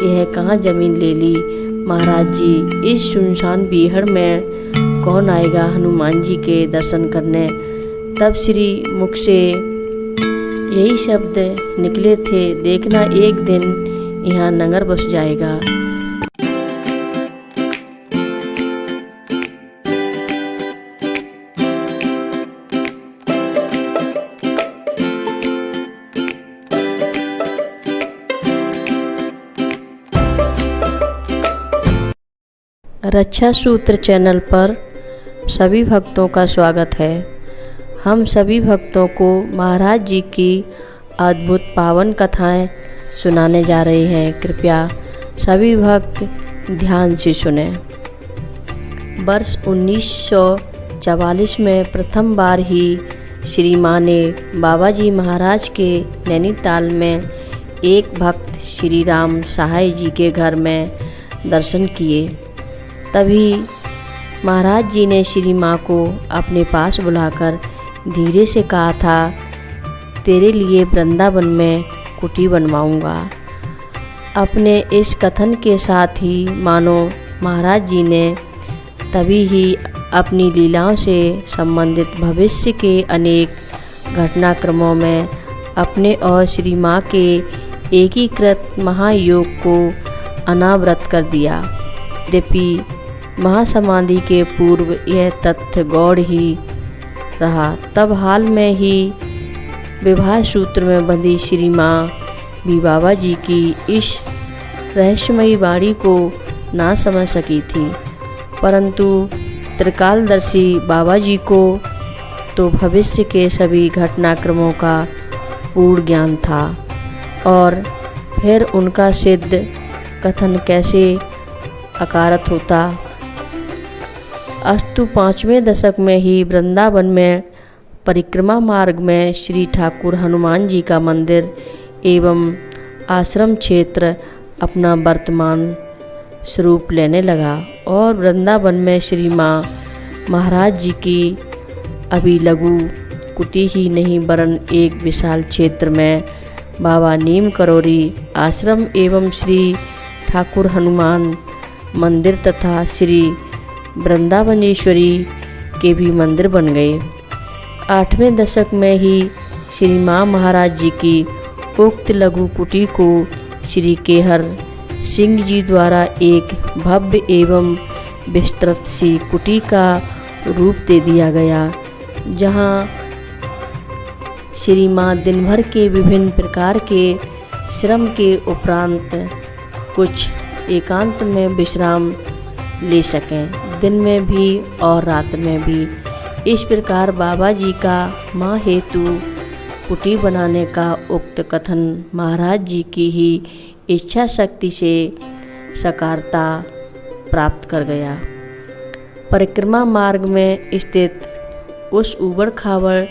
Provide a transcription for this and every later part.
यह कहाँ ज़मीन ले ली। महाराज जी, इस सुनसान बीहड़ में कौन आएगा हनुमान जी के दर्शन करने। तब श्री मुख से यही शब्द निकले थे, देखना एक दिन यहाँ नगर बस जाएगा। रक्षा सूत्र चैनल पर सभी भक्तों का स्वागत है। हम सभी भक्तों को महाराज जी की अद्भुत पावन कथाएं सुनाने जा रहे हैं। कृपया सभी भक्त ध्यान से सुने। वर्ष 1944 में प्रथम बार ही श्री माँ ने बाबा जी महाराज के नैनीताल में एक भक्त श्री राम सहाय जी के घर में दर्शन किए। तभी महाराज जी ने श्री माँ को अपने पास बुलाकर धीरे से कहा था, तेरे लिए वृंदावन में कुटी बनवाऊंगा। अपने इस कथन के साथ ही मानो महाराज जी ने तभी ही अपनी लीलाओं से संबंधित भविष्य के अनेक घटनाक्रमों में अपने और श्री माँ के एकीकृत महायोग को अनावृत कर दिया। यद्यपि महासमाधि के पूर्व यह तथ्य गौड़ ही रहा। तब हाल में ही विवाह सूत्र में बंधी श्री माँ भी बाबा जी की इस रहस्यमयी वाणी को ना समझ सकी थी, परंतु त्रिकालदर्शी बाबा जी को तो भविष्य के सभी घटनाक्रमों का पूर्ण ज्ञान था। और फिर उनका सिद्ध कथन कैसे अकारत होता। अस्तु 5वें दशक में ही वृंदावन में परिक्रमा मार्ग में श्री ठाकुर हनुमान जी का मंदिर एवं आश्रम क्षेत्र अपना वर्तमान स्वरूप लेने लगा और वृंदावन में श्री माँ महाराज जी की अभी लघु कुटी ही नहीं वरन एक विशाल क्षेत्र में बाबा नीम करोरी आश्रम एवं श्री ठाकुर हनुमान मंदिर तथा श्री वृंदावनेश्वरी के भी मंदिर बन गए। 8वें दशक में ही श्री माँ महाराज जी की उक्त लघु कुटी को श्री केहर सिंह जी द्वारा एक भव्य एवं विस्तृत सी कुटी का रूप दे दिया गया, जहाँ श्री माँ दिन भर के विभिन्न प्रकार के श्रम के उपरांत कुछ एकांत में विश्राम ले सकें, दिन में भी और रात में भी। इस प्रकार बाबा जी का माँ हेतु कुटी बनाने का उक्त कथन महाराज जी की ही इच्छा शक्ति से साकारता प्राप्त कर गया। परिक्रमा मार्ग में स्थित उस उबड़ खाबड़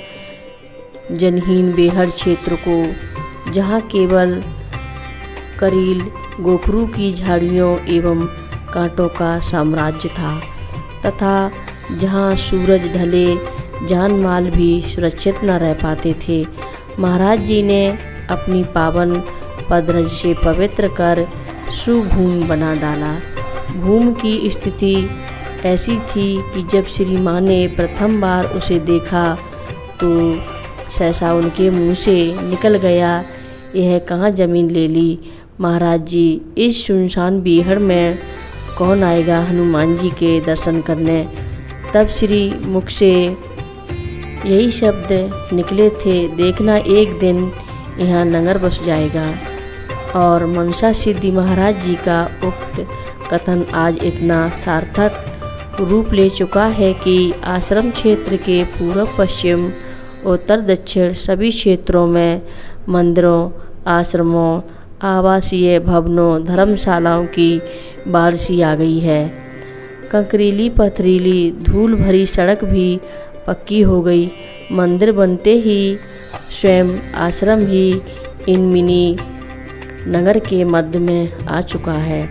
जनहीन बेहद क्षेत्र को, जहाँ केवल करील गोखरू की झाड़ियों एवं कांटों का साम्राज्य था तथा जहाँ सूरज ढले जान माल भी सुरक्षित न रह पाते थे, महाराज जी ने अपनी पावन पदरज से पवित्र कर सुभूमि बना डाला। भूमि की स्थिति ऐसी थी कि जब श्री माँ ने प्रथम बार उसे देखा तो सहसा उनके मुंह से निकल गया, यह कहाँ ज़मीन ले ली। महाराज जी, इस सुनसान बीहड़ में कौन आएगा हनुमान जी के दर्शन करने। तब श्री मुख से यही शब्द निकले थे, देखना एक दिन यहाँ नगर बस जाएगा। और मनसा सिद्धि महाराज जी का उक्त कथन आज इतना सार्थक रूप ले चुका है कि आश्रम क्षेत्र के पूर्व पश्चिम उत्तर दक्षिण सभी क्षेत्रों में मंदिरों, आश्रमों, आवासीय भवनों, धर्मशालाओं की बारिशी आ गई है। कंकरीली पथरीली धूल भरी सड़क भी पक्की हो गई। मंदिर बनते ही स्वयं आश्रम ही इन मिनी नगर के मध्य में आ चुका है।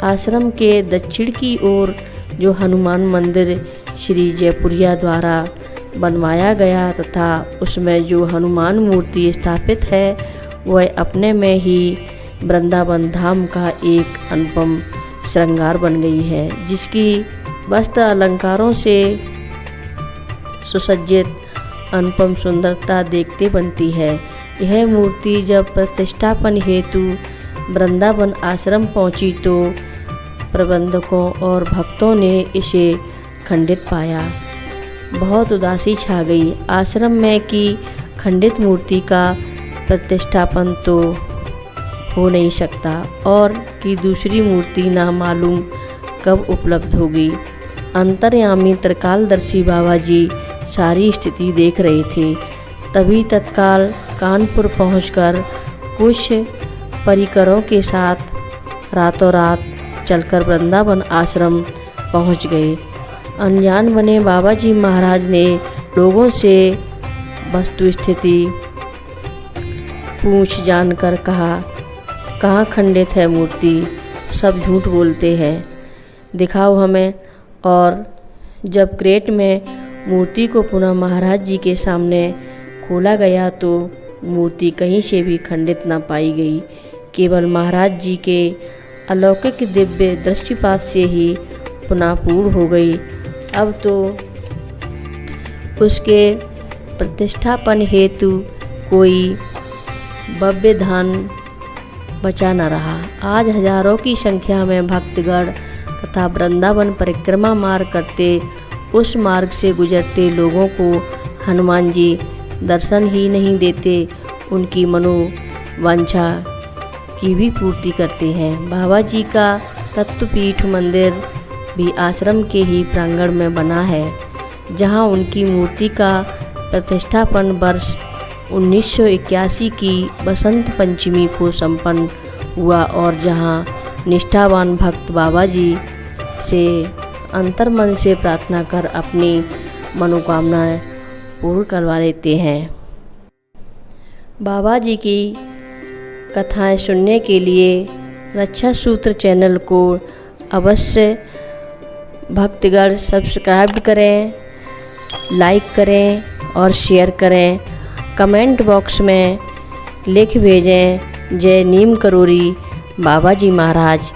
आश्रम के दक्षिण की ओर जो हनुमान मंदिर श्री जयपुरिया द्वारा बनवाया गया तथा उसमें जो हनुमान मूर्ति स्थापित है वह अपने में ही वृंदावन धाम का एक अनुपम श्रृंगार बन गई है, जिसकी वस्त्र अलंकारों से सुसज्जित अनुपम सुंदरता देखते बनती है। यह मूर्ति जब प्रतिष्ठापन हेतु वृंदावन आश्रम पहुंची तो प्रबंधकों और भक्तों ने इसे खंडित पाया। बहुत उदासी छा गई आश्रम में कि खंडित मूर्ति का प्रतिष्ठापन तो हो नहीं सकता और कि दूसरी मूर्ति ना मालूम कब उपलब्ध होगी। अंतर्यामी त्रिकालदर्शी बाबा जी सारी स्थिति देख रहे थे। तभी तत्काल कानपुर पहुंचकर कुछ परिकरों के साथ रातों रात चलकर वृंदावन आश्रम पहुंच गए। अनजान बने बाबा जी महाराज ने लोगों से वस्तु स्थिति पूछ जानकर कहा, कहाँ खंडित है मूर्ति? सब झूठ बोलते हैं, दिखाओ हमें। और जब क्रेट में मूर्ति को पुनः महाराज जी के सामने खोला गया तो मूर्ति कहीं से भी खंडित न पाई गई। केवल महाराज जी के अलौकिक दिव्य दृष्टिपात से ही पुनः पूर्ण हो गई। अब तो उसके प्रतिष्ठापन हेतु कोई भव्य धाम बचा न रहा। आज हजारों की संख्या में भक्तगण तथा वृंदावन परिक्रमा मार्ग करते उस मार्ग से गुजरते लोगों को हनुमान जी दर्शन ही नहीं देते, उनकी मनोवांछा की भी पूर्ति करते हैं। बाबा जी का तत्वपीठ मंदिर भी आश्रम के ही प्रांगण में बना है, जहां उनकी मूर्ति का प्रतिष्ठापन वर्ष 1981 की बसंत पंचमी को संपन्न हुआ और जहां निष्ठावान भक्त बाबा जी से अंतर्मन से प्रार्थना कर अपनी मनोकामनाएं पूर्ण करवा लेते हैं। बाबा जी की कथाएं सुनने के लिए रक्षा सूत्र चैनल को अवश्य भक्तगण सब्सक्राइब करें, लाइक करें और शेयर करें। कमेंट बॉक्स में लिख भेजें, जय नीम करोरी बाबा जी महाराज